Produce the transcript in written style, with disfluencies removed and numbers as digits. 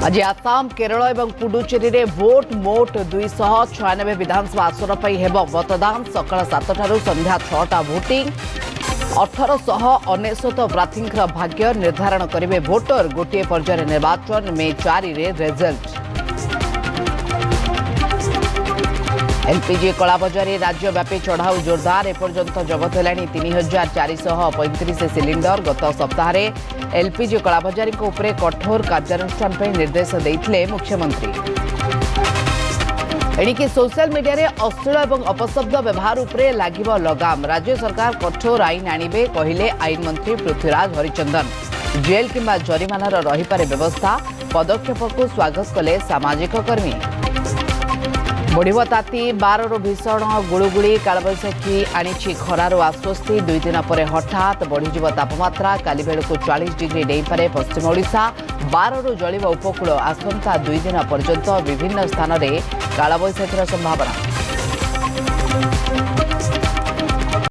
आज आसाम केरल और पुडुचेरी रे भोट मोट 296 विधानसभा आसन पर हेब मतदान सकाल 7 संध्या 6टा भोटिंग 1899 प्रार्थी भाग्य निर्धारण करेंगे भोटर गोटे पर्यायर निर्वाचन मे 4 रे रिजल्ट। एलपीजी कलाबजारी राज्यव्यापी चढ़ाऊ जोरदार एपर्यंत जबत है 3435 सिलिंडर। गत सप्ताह एलपीजी कलाबजारी कठोर कार्यानुष्ठान निर्देश देते मुख्यमंत्री। एणिकी सोशल मीडिया रे अश्लील और अपशब्द व्यवहार उपरे लागिब लगाम। राज्य सरकार कठोर आईन आनिबे कहिले आईन मंत्री पृथ्वीराज हरिचंदन। जेल किंबा जरिमानार रहीपारे व्यवस्था। पदक्षेप को स्वागत कले सामाजिक कर्मी। बढ़िब ताती 12 भीषण गुड़ुगुड़ी कालबैशाखी आनी खरार आश्वस्ति। 2 दिन पर हठात बढ़ीज तापमात्रा। काली बेलू 40 डिग्री डेईपारे पश्चिम ओडिशा। 12 जलिब उपकूल। आसंता 2 दिन पर्यंत विभिन्न स्थान में कालबैशाखीर संभावना।